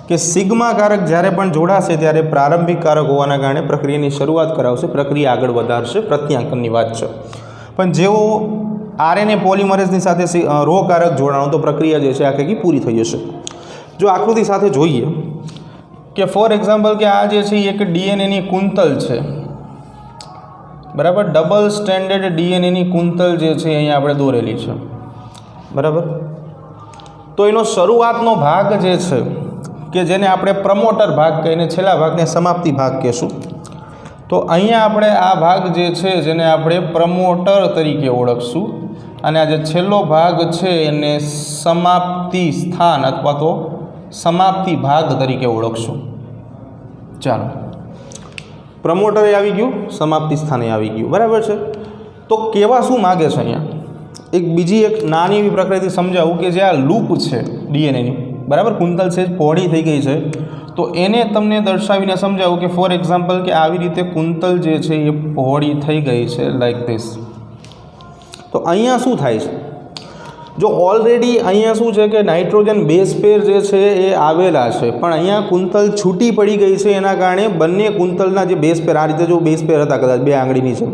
કે સિગ્મા કારક જ્યારે પણ જોડાશે ત્યારે પ્રારંભિક કારક હોવાના કારણે પ્રક્રિયાની શરૂઆત કરાવશે, પ્રક્રિયા આગળ વધારશે, પ્રત્યાંકનની વાત છે. પણ જેવો આરએનએ પોલિમરેઝની સાથે રો કારક જોડાણો તો પ્રક્રિયા જે છે આખી પૂરી થઈ જશે. જો આકૃતિ સાથે જોઈએ કે ફોર એક્ઝામ્પલ કે આ જે છે એક ડીએનએની કુંતલ છે, બરાબર. ડબલ સ્ટેન્ડર્ડ ડીએનએની કુંતલ જે છે અહીંયા આપણે દોરેલી છે, બરાબર. તો એનો શરૂઆતનો ભાગ જે છે કે જેને આપણે પ્રમોટર ભાગ કહીને છેલ્લા ભાગને સમાપ્તિ ભાગ કહીશું. તો અહીંયા આપણે આ ભાગ જે છે જેને આપણે પ્રમોટર તરીકે ઓળખશું અને આ જે છેલ્લો ભાગ છે એને સમાપ્તિ સ્થાન અથવા તો સમાપ્તિ ભાગ તરીકે ઓળખશું. ચાલો, પ્રમોટરે આવી ગયું, સમાપ્તિ સ્થાને આવી ગયું, બરાબર છે. તો કેવા શું માગે છે અહીંયા? બીજી એક નાની એવી પ્રક્રિયાથી સમજાવું કે જે આ લૂપ છે ડીએનએની, બરાબર, કુંતલ છે પહોળી થઈ ગઈ છે, તો એને તમને દર્શાવીને સમજાવું કે ફોર એક્ઝામ્પલ કે આવી રીતે કુંતલ જે છે એ પહોળી થઈ ગઈ છે લાઈક ધીસ. તો અહીંયા શું થાય છે? જો ઓલરેડી અહીંયા શું છે કે નાઇટ્રોજન બેઝ પેર જે છે એ આવેલા છે, પણ અહીંયા કુંતલ છૂટી પડી ગઈ છે. એના કારણે બંને કુંતલના જે બેઝ પેર, આ રીતે જો બેઝ પેર હતા કદાચ બે આંગળીની છે,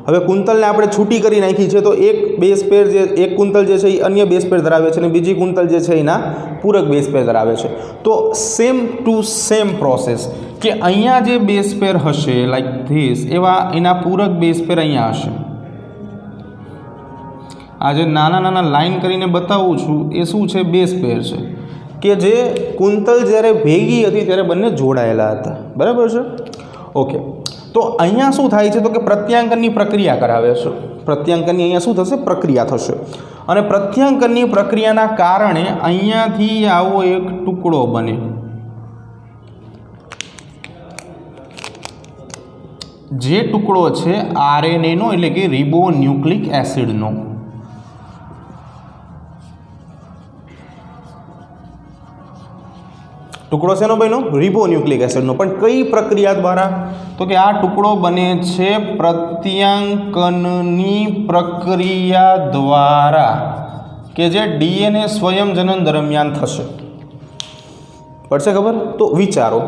હવે કુંતલને આપણે છૂટી કરી નાખી છે, તો એક બેઝ પેર જે એક કુંતલ જે છે એ અન્ય બેઝ પેર ધરાવે છે અને બીજી કુંતલ જે છે એના પૂરક બેઝ પેર ધરાવે છે. તો સેમ ટુ સેમ પ્રોસેસ કે અહીંયા જે બેઝ પેર હશે લાઈક ધીસ, એવા એના પૂરક બેઝ પેર અહીંયા હશે. આ જે નાના નાના લાઈન કરીને બતાવું છું એ શું છે? બેઝ પેર છે કે જે કુંતલ જ્યારે ભેગી હતી ત્યારે બંને જોડાયેલા હતા, બરાબર છે. ઓકે, તો અહીંયા શું થાય છે? તો કે પ્રત્યાંકનની પ્રક્રિયા કરાવે છે. પ્રત્યાંકનની અહીંયા શું થશે? પ્રક્રિયા થશે. અને પ્રત્યાંકનની પ્રક્રિયાના કારણે અહીંયાથી આવો એક ટુકડો બને, જે ટુકડો છે આરએનએનો એટલે કે રિબોન્યુક્લિક એસિડનો. ટુકડો શેનો બન્યો? રિબોન્યુક્લિક એસિડનો. પણ કઈ પ્રક્રિયા દ્વારા? તો કે આ ટુકડો બને છે પ્રત્યાંકનની પ્રક્રિયા દ્વારા, કે જે ડીએનએ સ્વયંજનન દરમિયાન થશે. પડશે ખબર? તો વિચારો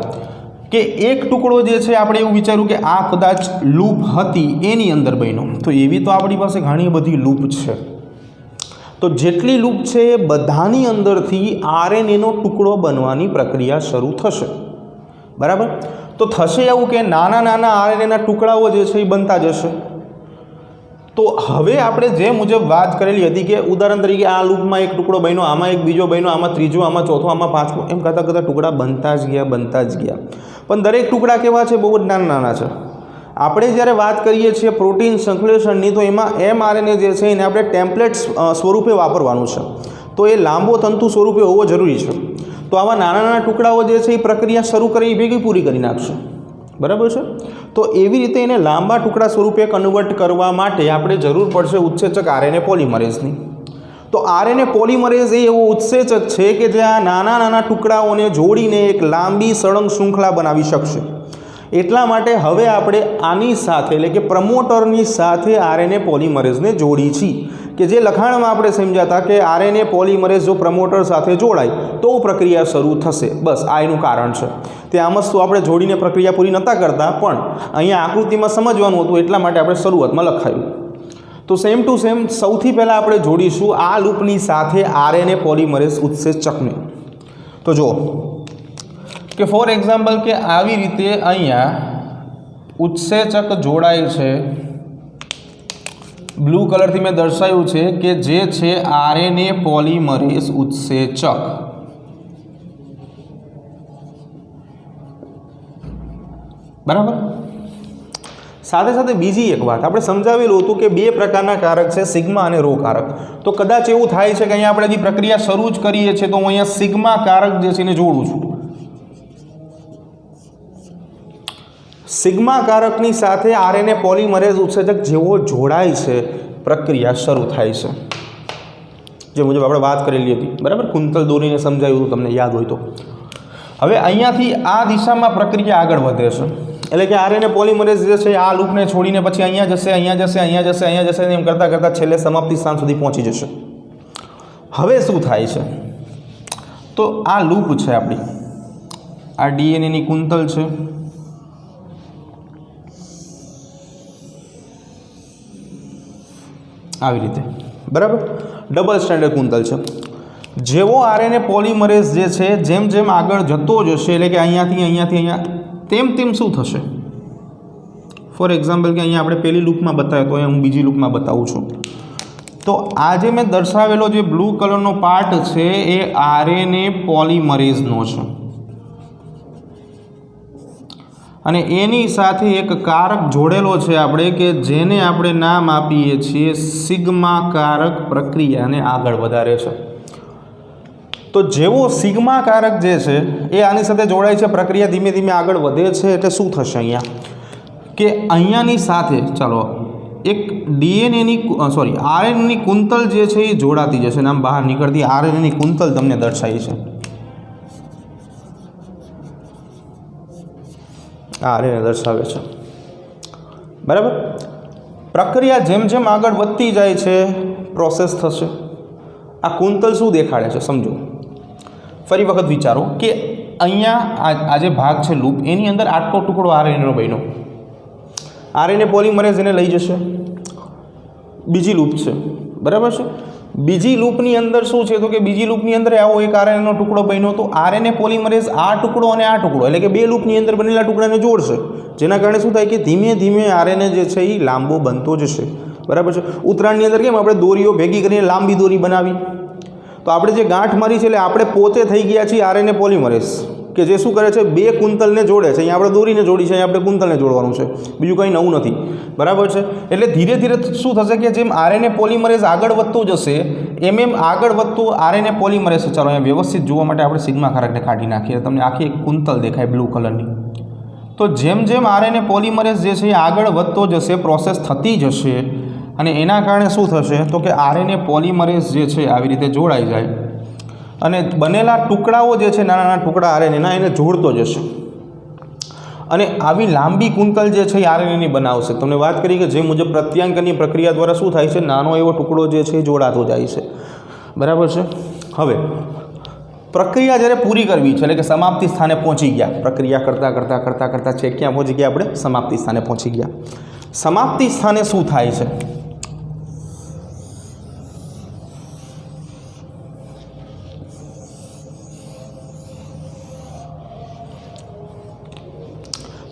કે એક ટુકડો જે છે આપણે એવું વિચાર્યું કે આ કદાચ લૂપ હતી એની અંદર બન્યો, તો એવી તો આપણી પાસે ઘણી બધી લૂપ છે. તો જેટલી લૂપ છે એ બધાની અંદરથી આરએનએનો ટુકડો બનવાની પ્રક્રિયા શરૂ થશે, બરાબર. તો થશે એવું કે નાના નાના આરએનએના ટુકડાઓ જે છે એ બનતા જશે. તો હવે આપણે જે મુજબ વાત કરેલી હતી કે ઉદાહરણ તરીકે આ લૂપમાં એક ટુકડો બન્યો, આમાં એક બીજો બન્યો, આમાં ત્રીજો, આમાં ચોથો, આમાં પાંચમો, એમ કરતાં કરતાં ટુકડા બનતા જ ગયા. પણ દરેક ટુકડા કેવા છે? બહુ જ નાના નાના છે. આપણે જ્યારે વાત કરીએ છીએ પ્રોટીન સંશ્લેષણની, તો એમાં એમઆરએનએ જે છે એને આપણે ટેમ્પલેટ સ્વરૂપે વાપરવાનું છે. તો એ લાંબો તંતુ સ્વરૂપે હોવો જરૂરી છે. તો આવા નાના નાના ટુકડાઓ જે છે એ પ્રક્રિયા શરૂ કરી ભેગી પૂરી કરી નાખશે, બરાબર છે. તો એવી રીતે એને લાંબા ટુકડા સ્વરૂપે કન્વર્ટ કરવા માટે આપણે જરૂર પડશે ઉત્સેચક આરએનએ પોલિમરેઝની. તો આરએનએ પોલિમરેઝ એ એવો ઉત્સેચક છે કે જે આ નાના નાના ટુકડાઓને જોડીને એક લાંબી સળંગ શૃંખલા બનાવી શકશે. એટલા માટે હવે આપણે આની સાથે એટલે કે પ્રમોટરની સાથે આરએનએ પોલિમરેઝને જોડી છીએ, કે જે લખાણમાં આપણે સમજ્યા હતા કે આરએનએ પોલિમરેઝ જો પ્રમોટર સાથે જોડાય તો પ્રક્રિયા શરૂ થશે. બસ આ એનું કારણ છે. તે આમ જ તો આપણે જોડીને પ્રક્રિયા પૂરી નહોતા કરતા, પણ અહીંયા આકૃતિમાં સમજવાનું હતું એટલા માટે આપણે શરૂઆતમાં લખાયું. તો સેમ ટુ સેમ સૌથી પહેલાં આપણે જોડીશું આ લૂપની સાથે આરએનએ પોલિમરેઝ ઉત્સેચકને. તો જુઓ કે ફોર એક્ઝામ્પલ કે આવી રીતે અહીંયા ઉત્સેચક જોડાય છે, બ્લુ કલરથી મેં દર્શાવ્યું છે કે જે છે આરએનએ પોલિમરેઝ ઉત્સેચક. બરાબર. સાથે સાથે બીજી એક વાત આપણે સમજાવેલું હતું કે બે પ્રકારના કારક છે, સિગ્મા અને રો કારક. તો કદાચ એવું થાય છે કે અહીંયા આપણે જે પ્રક્રિયા શરૂ જ કરીએ છીએ તો હું અહીંયા સિગ્મા કારક જે છે એને જોડું છું. સિગ્મા કારકની સાથે આરએનએ પોલિમરેઝ ઉત્સેચક જેવો જોડાય છે, પ્રક્રિયા શરૂ થાય છે, જે મુજબ આપણે વાત કરેલી હતી, બરાબર. કુંતલ દોરીને સમજાવ્યું હતું તમને યાદ હોય તો. હવે અહીંયાથી આ દિશામાં પ્રક્રિયા આગળ વધે છે. એટલે કે આરએનએ પોલિમરેઝ જે છે આ લૂપને છોડીને પછી અહીંયા જશે, અહીંયા જશે, અહીંયા જશે, અહીંયા જશે, એમ કરતાં કરતાં છેલ્લે સમાપ્તિ સ્થાન સુધી પહોંચી જશે. હવે શું થાય છે? તો આ લૂપ છે આપણી, આ ડીએનએની કુંતલ છે, આવી રીતે, બરાબર, ડબલ સ્ટેન્ડર્ડ કુંતલ છે. જેવો આરએનએ પોલિમરેઝ જે છે જેમ જેમ આગળ જતો જશે, એટલે કે અહીંયાથી અહીંયા તેમ તેમ શું થશે? ફોર એક્ઝામ્પલ કે અહીંયા આપણે પહેલી લૂપમાં બતાવ્યો તો હું બીજી લૂપમાં બતાવું છું. તો આ જે મેં દર્શાવેલો જે બ્લુ કલરનો પાર્ટ છે એ આરએનએ પોલિમરેઝનો છે અને એની સાથે એક કારક જોડેલો છે આપણે કે જેને આપણે નામ આપીએ છીએ સિગ્મા કારક પ્રક્રિયાને આગળ વધારે છે. તો જેવો સિગ્મા કારક જે છે એ આની સાથે જોડાય છે, પ્રક્રિયા ધીમે ધીમે આગળ વધે છે, એટલે શું થશે અહીંયા કે અહીંયાની સાથે ચાલો એક આરએનએની કુંતલ જે છે એ જોડાતી જશે. નામ બહાર નીકળતી આરએનએની કુંતલ તમને દર્શાવી છે, આરએનએ દર્શાવે છે, બરાબર. પ્રક્રિયા જેમ જેમ આગળ વધતી જાય છે પ્રોસેસ થશે. આ કુંતલ શું દેખાડે છે સમજો. ફરી વખત વિચારો કે અહીંયા આ જે ભાગ છે લૂપ, એની અંદર આટલો ટુકડો આરએનએનો બન્યો, આરએનએ પોલિમરેઝ એને લઈ જશે, બીજી લૂપ છે, બરાબર છે. બીજી લૂપની અંદર શું છે તો કે બીજી લૂપની અંદર આવો એક આરએનએનો ટુકડો બન્યો, તો આરએનએ પોલિમરેઝ આ ટુકડો અને આ ટુકડો એટલે કે બે લૂપની અંદર બનેલા ટુકડાને જોડશે, જેના કારણે શું થાય કે ધીમે ધીમે આરએનએ જે છે એ લાંબો બનતો જશે, બરાબર છે. ઉત્તરાયણની અંદર કેમ આપણે દોરીઓ ભેગી કરીને લાંબી દોરી બનાવી, તો આપણે જે ગાંઠ મારી છે એટલે આપણે પોતે થઈ ગયા છીએ આરએનએ પોલિમરેઝ કે જે શું કરે છે બે કુંતલને જોડે છે. અહીંયા આપણે દોરીને જોડી છે, અહીંયા આપણે કુંતલને જોડવાનું છે, બીજું કંઈ નવું નથી, બરાબર છે. એટલે ધીરે ધીરે શું થશે કે જેમ આરએનએ પોલિમરેઝ આગળ વધતો જશે એમ આગળ વધતો આરએનએ પોલિમરેઝ. ચાલો અહીંયા વ્યવસ્થિત જોવા માટે આપણે સિગ્મા કારકને કાઢી નાખીએ, તમને આખી એક કુંતલ દેખાય બ્લુ કલરની. તો જેમ જેમ આરએનએ પોલિમરેઝ જે છે એ આગળ વધતો જશે, પ્રોસેસ થતી જશે અને એના કારણે શું થશે તો કે આરએનએ પોલિમરેઝ જે છે આવી રીતે જોડાઈ જાય અને બનેલા ટુકડાઓ જે છે નાના નાના ટુકડા આરએનએના એને જોડતો જશે અને આવી લાંબી કુંતલ જે છે એ આરએનએની બનાવશે. તમને વાત કરી કે જે મુજબ પ્રત્યાંકનની પ્રક્રિયા દ્વારા શું થાય છે, નાનો એવો ટુકડો જે છે એ જોડાતો જાય છે, બરાબર છે. હવે પ્રક્રિયા જ્યારે પૂરી કરવી છે એટલે કે સમાપ્તિ સ્થાને પહોંચી ગયા, પ્રક્રિયા કરતાં કરતાં કરતાં કરતાં છે ક્યાં પહોંચી ગયા આપણે? સમાપ્તિ સ્થાને પહોંચી ગયા. સમાપ્તિ સ્થાને શું થાય છે?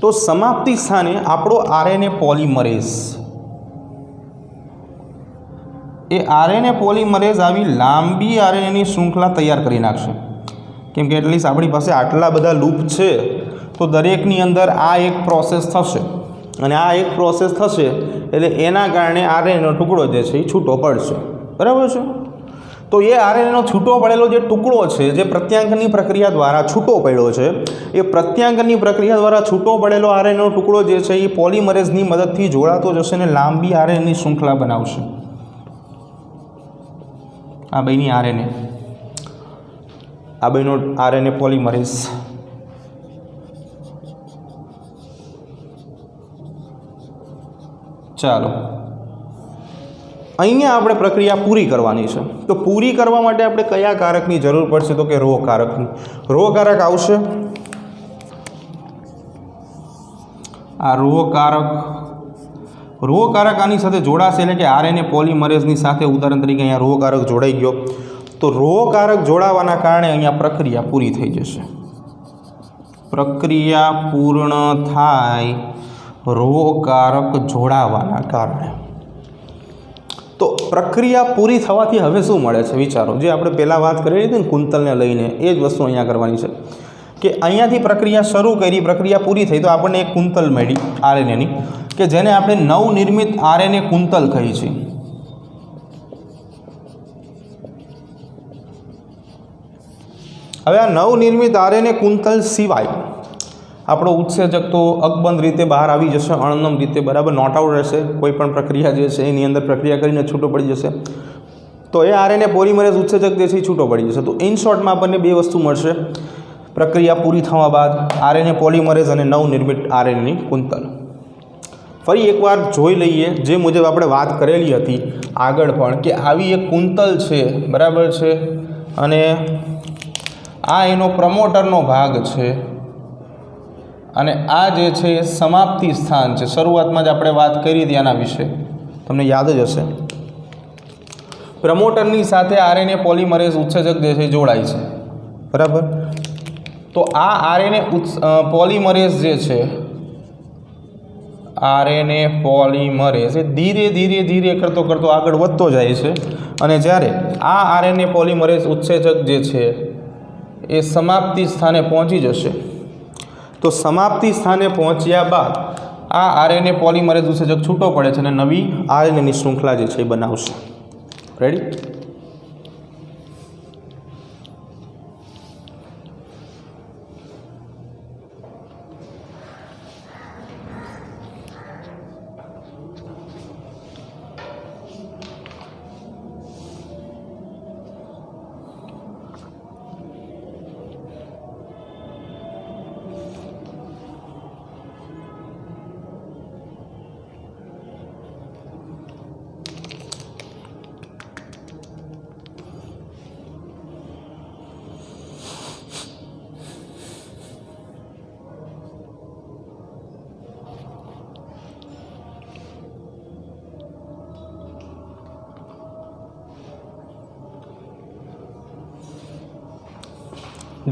તો સમાપ્તિ સ્થાને આપણો આરએનએ પોલિમરેઝ આરએનએ પોલિમરેઝ આવી લાંબી આરએનએની શૃંખલા તૈયાર કરી નાખશે. કેમ કે એટલીસ્ટ આપણી પાસે આટલા બધા લૂપ છે તો દરેકની અંદર આ એક પ્રોસેસ થશે અને આ એક પ્રોસેસ થશે એટલે એના કારણે આરએનએનો ટુકડો જે છે એ છૂટો પડશે, બરાબર છે. તો એ આરએનએનો છૂટો પડેલો જે ટુકડો છે જે પ્રત્યાંકનની પ્રક્રિયા દ્વારા છૂટો પડ્યો છે, એ પ્રત્યાંકનની પ્રક્રિયા દ્વારા છૂટો પડેલો આરએનએનો ટુકડો જે છે એ પોલિમરેઝની મદદથી જોડાતો જશે અને લાંબી આરએનએની શૃંખલા બનાવશે. આ બેની આરએનએ, આ બેનો આરએનએ પોલિમરેઝ. ચાલો અહીંયા આપણે પ્રક્રિયા પૂરી કરવાની છે. તો પૂરી કરવા માટે આપણે કયા કારકની જરૂર પડશે તો કે રો કારકની. રો કારક આવશે, આ રો કારક આની સાથે જોડાશે એટલે કે આરએનએ પોલિમરેઝની સાથે ઉદાહરણ તરીકે અહીંયા રો કારક જોડાઈ ગયો. તો રો કારક જોડાવાના કારણે અહીંયા પ્રક્રિયા પૂરી થઈ જશે. પ્રક્રિયા પૂર્ણ થાય રો કારક જોડાવાના કારણે. તો પ્રક્રિયા પૂરી થવાથી હવે શું મળે છે વિચારો. જે આપણે પહેલાં વાત કરી હતી ને કુંતલને લઈને, એ જ વસ્તુ અહીંયા કરવાની છે કે અહીંયાથી પ્રક્રિયા શરૂ કરી, પ્રક્રિયા પૂરી થઈ તો આપણને એક કુંતલ મળી આરએનએની કે જેને આપણે નવનિર્મિત આરએનએ કુંતલ કહી છે. હવે આ નવનિર્મિત આરએનએ કુંતલ સિવાય આપણો ઉત્સેચક તો અકબંધ રીતે બહાર આવી જશે, અણનમ રીતે, બરાબર, નોટ આઉટ રહેશે. કોઈ પણ પ્રક્રિયા જે છે એની અંદર પ્રક્રિયા કરીને છૂટો પડી જશે. તો એ આરએનએ પોલિમરેઝ ઉત્સેચક જે છે એ છૂટો પડી જશે. તો ઇન શોર્ટમાં આપણને બે વસ્તુ મળશે. પ્રક્રિયા પૂરી થવા બાદ આરએનએ પોલિમરેઝ અને નવનિર્મિત આરએનએની કુંતલ. ફરી એકવાર જોઈ લઈએ જે મુજબ આપણે વાત કરેલી હતી આગળ પણ કે આવી એક કુંતલ છે, બરાબર છે, અને આ એનો પ્રમોટરનો ભાગ છે અને આ જે છે એ સમાપ્તિ સ્થાન છે. શરૂઆતમાં જ આપણે વાત કરી હતી આના વિશે, તમને યાદ જ હશે. પ્રમોટરની સાથે આરએનએ પોલિમરેઝ ઉત્સેચક જે છે જોડાય છે, બરાબર. તો આ આરએનએ પોલિમરેઝ જે છે, આરએનએ પોલિમરેઝ એ ધીરે ધીરે ધીરે કરતો આગળ વધતો જાય છે અને જ્યારે આ આરએનએ પોલિમરેઝ ઉત્સેચક જે છે એ સમાપ્તિ સ્થાને પહોંચી જશે, તો સમાપ્તિ સ્થાને પહોંચ્યા બાદ આ આરએનએ પોલિમરેઝ ઉત્સેચક છૂટો પડે છે અને નવી આરએનએની શૃંખલા જે છે એ બનાવશે. રેડી?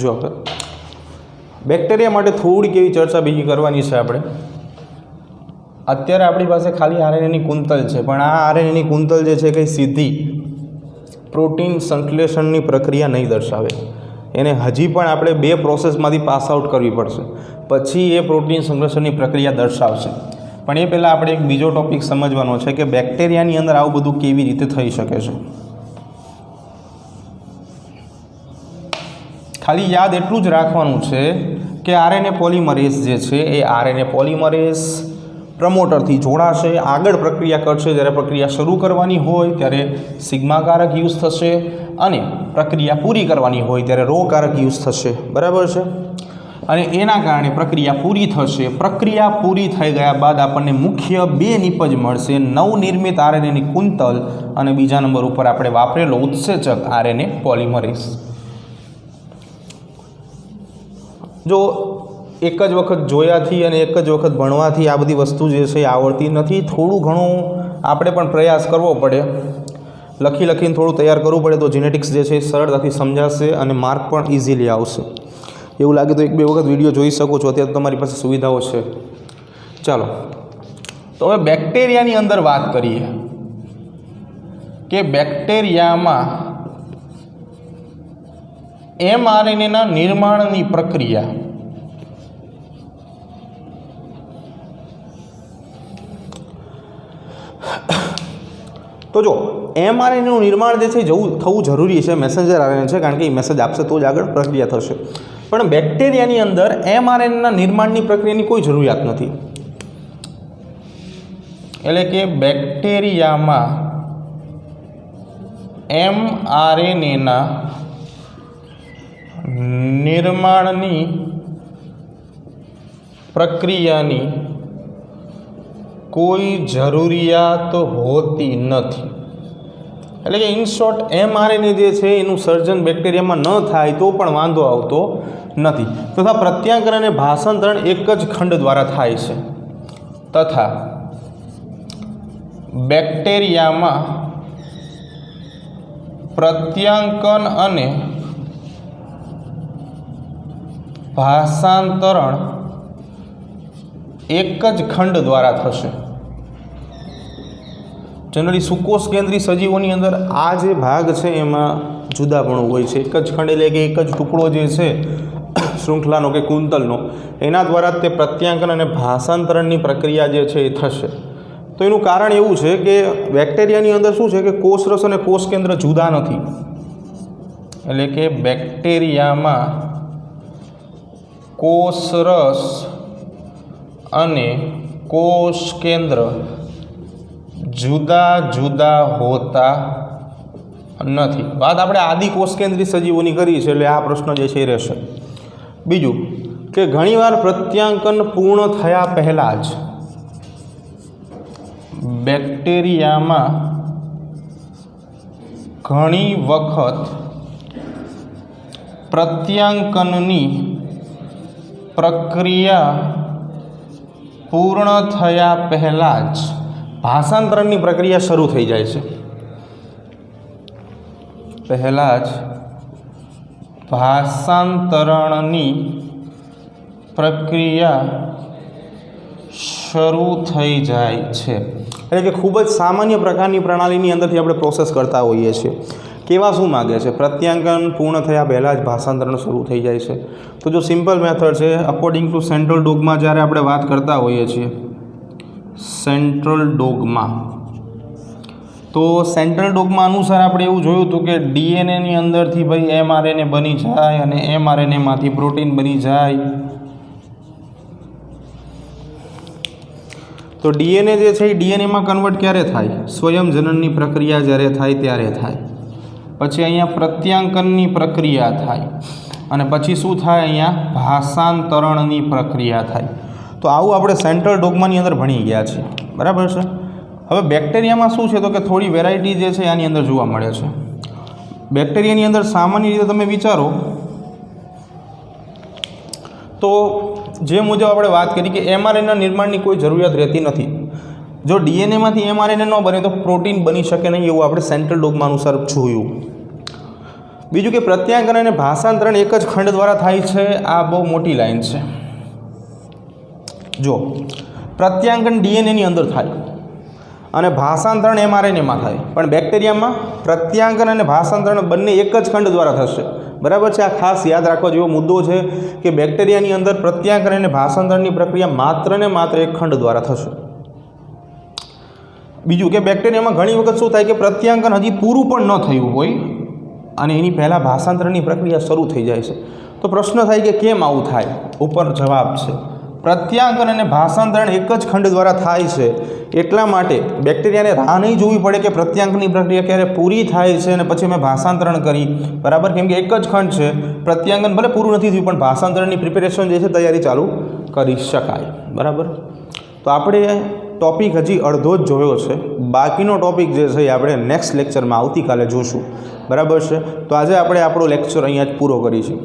જો બેક્ટેરિયા માટે થોડીક એવી ચર્ચા બીજી કરવાની છે આપણે. અત્યારે આપણી પાસે ખાલી આરએનએની કુંતલ છે, પણ આ આરએનએની કુંતલ જે છે કંઈ સીધી પ્રોટીન સંશ્લેષણની પ્રક્રિયા નહીં દર્શાવે. એને હજી પણ આપણે 2 પ્રોસેસમાંથી પાસ આઉટ કરવી પડશે, પછી એ પ્રોટીન સંશ્લેષણની પ્રક્રિયા દર્શાવશે. પણ એ પહેલાં આપણે એક બીજો ટૉપિક સમજવાનો છે કે બેક્ટેરિયાની અંદર આવું બધું કેવી રીતે થઈ શકે છે. ખાલી યાદ એટલું જ રાખવાનું છે કે આરએનએ પોલિમરેઝ જે છે એ આરએનએ પોલિમરેઝ પ્રમોટરથી જોડાશે, આગળ પ્રક્રિયા કરશે. જ્યારે પ્રક્રિયા શરૂ કરવાની હોય ત્યારે સિગ્મા કારક યુઝ થશે અને પ્રક્રિયા પૂરી કરવાની હોય ત્યારે રો કારક યુઝ થશે, બરાબર છે. અને એના કારણે પ્રક્રિયા પૂરી થશે. પ્રક્રિયા પૂરી થઈ ગયા બાદ આપણને મુખ્ય 2 નિપજ મળશે, નવનિર્મિત આરએનએની કુંતલ અને બીજા નંબર ઉપર આપણે વાપરેલો ઉત્સેચક આરએનએ પોલિમરેઝ. જો એક જ વખત જોયાથી અને એક જ વખત ભણવાથી આ બધી વસ્તુ જે છે એ આવડતી નથી. થોડું ઘણું આપણે પણ પ્રયાસ કરવો પડે, લખીને થોડું તૈયાર કરવું પડે તો જીનેટિક્સ જે છે એ સરળતાથી સમજાશે અને માર્ક પણ ઇઝીલી આવશે. એવું લાગે તો 1-2 વખત વિડીયો જોઈ શકો છો, અત્યારે તમારી પાસે સુવિધાઓ છે. ચાલો તો હવે બેક્ટેરિયાની અંદર વાત કરીએ કે બેક્ટેરિયામાં એમઆરએનએના નિર્માણની પ્રક્રિયા. તો જો એમઆરએનએનું નિર્માણ જે છે થવું જરૂરી છે, મેસેન્જર આરએનએ છે, કારણ કે એ મેસેજ આપશે તો જ આગળ પ્રક્રિયા થશે. પણ બેક્ટેરિયાની અંદર એમઆરએનએના નિર્માણની પ્રક્રિયાની કોઈ જરૂરિયાત નથી. એટલે કે બેક્ટેરિયામાં એમઆરએનએના નિર્માણની પ્રક્રિયાની કોઈ જરૂરિયાત હોતી નથી. એટલે કે ઇન શોર્ટ એમઆરએનએ જે છે એનું સર્જન બેક્ટેરિયામાં ન થાય તો પણ વાંધો આવતો નથી. તથા પ્રત્યાંકન અને ભાષાંતરણ એક જ ખંડ દ્વારા થાય છે. તથા બેક્ટેરિયામાં પ્રત્યાંકન અને ભાષાંતરણ એક જ ખંડ દ્વારા થશે. જનરલી સુકોષ કેન્દ્રી સજીવોની અંદર આ જે ભાગ છે એમાં જુદાપણું હોય છે. એક જ ખંડ એટલે કે એક જ ટુકડો જે છે શૃંખલાનો કે કુંતલનો, એના દ્વારા તે પ્રત્યાંકન અને ભાષાંતરણની પ્રક્રિયા જે છે એ થશે. તો એનું કારણ એવું છે કે બેક્ટેરિયાની અંદર શું છે કે કોષરસ અને કોષ કેન્દ્ર જુદા નથી. એટલે કે બેક્ટેરિયામાં કોષરસ અને કોષ કેન્દ્ર જુદા જુદા હોતા નથી. વાત આપણે આદિ કોષ કેન્દ્રી સજીવોની કરી છે, એટલે આ પ્રશ્ન જે છે એ રહેશે. બીજું કે ઘણીવાર પ્રત્યાંકન પૂર્ણ થયા પહેલાં જ બેક્ટેરિયામાં ઘણી વખત પ્રત્યાંકનની પ્રક્રિયા પૂર્ણ થયા પહેલાં જ ભાષાંતરણની પ્રક્રિયા શરૂ થઈ જાય છે. પહેલાં જ ભાષાંતરણની પ્રક્રિયા શરૂ થઈ જાય છે. એટલે કે ખૂબ જ સામાન્ય પ્રકારની પ્રણાલીની અંદરથી આપણે પ્રોસેસ કરતા હોઈએ છીએ. કેવા શું માગે છે? પ્રત્યાંકન પૂર્ણ થયા પહેલાં જ ભાષાંતરણ શરૂ થઈ જાય છે. તો જો સિમ્પલ મેથડ છે, અકોર્ડિંગ ટુ સેન્ટ્રલ ડોગમાં જ્યારે આપણે વાત કરતા હોઈએ છીએ, સેન્ટ્રલ ડોગમાં, તો સેન્ટ્રલ ડોગમાં અનુસાર આપણે એવું જોયું હતું કે ડીએનએની અંદરથી ભાઈ એમઆરએનએ બની જાય અને એમઆરએનએમાંથી પ્રોટીન બની જાય. તો ડીએનએ જે છે એ ડીએનએમાં કન્વર્ટ ક્યારે થાય? સ્વયંજનનની પ્રક્રિયા જ્યારે થાય ત્યારે થાય. પછી અહીંયા પ્રત્યાંકનની પ્રક્રિયા થાય અને પછી શું થાય? અહીંયા ભાષાંતરણની પ્રક્રિયા થાય. તો આવું આપણે સેન્ટ્રલ ડોગમાની અંદર ભણી ગયા છીએ, બરાબર છે. હવે બેક્ટેરિયામાં શું છે? તો કે થોડી વેરાયટી જે છે આની અંદર જોવા મળે છે. બેક્ટેરિયાની અંદર સામાન્ય રીતે તમે વિચારો તો જે મુજબ આપણે વાત કરી કે એમઆરએનએના નિર્માણની કોઈ જરૂરિયાત રહેતી નથી. જો ડીએનએમાંથી એમઆરએનએ ન બને તો પ્રોટીન બની શકે નહીં, એવું આપણે સેન્ટ્રલ ડોગમા અનુસાર જોયું. બીજું કે પ્રત્યાંકન અને ભાષાંતરણ એક જ ખંડ દ્વારા થાય છે. આ બહુ મોટી લાઈન છે. જો પ્રત્યાંકન ડીએનએની અંદર થાય અને ભાષાંતરણ એમઆરએનએમાં થાય, પણ બેક્ટેરિયામાં પ્રત્યાંકન અને ભાષાંતરણ બંને એક જ ખંડ દ્વારા થશે, બરાબર છે. આ ખાસ યાદ રાખવા જેવો મુદ્દો છે કે બેક્ટેરિયાની અંદર પ્રત્યાંકન અને ભાષાંતરણની પ્રક્રિયા માત્ર ને માત્ર એક ખંડ દ્વારા થશે. બીજું કે બેક્ટેરિયામાં ઘણી વખત શું થાય કે પ્રત્યાંકન હજી પૂરું પણ ન થયું હોય અને એની પહેલાં ભાષાંતરણની પ્રક્રિયા શરૂ થઈ જાય છે. તો પ્રશ્ન થાય કે કેમ આવું થાય? ઉપર જવાબ છે, પ્રત્યાંકન અને ભાષાંતરણ એક જ ખંડ દ્વારા થાય છે એટલા માટે બેક્ટેરિયાને રાહ નહીં જોવી પડે કે પ્રત્યાંકનની પ્રક્રિયા ક્યારે પૂરી થાય છે અને પછી અમે ભાષાંતરણ કરી, બરાબર. કેમ કે એક જ ખંડ છે, પ્રત્યાંકન ભલે પૂરું નથી થયું પણ ભાષાંતરણની પ્રિપેરેશન જે છે તૈયારી ચાલુ કરી શકાય, બરાબર. તો આપણે ટૉપિક હજી અડધો જ જોયો છે. બાકીનો ટૉપિક જે છે એ આપણે નેક્સ્ટ લેક્ચરમાં આવતીકાલે જોઈશું, બરાબર છે. તો આજે આપણે આપણો લેક્ચર અહીંયા જ પૂરો કરીશું.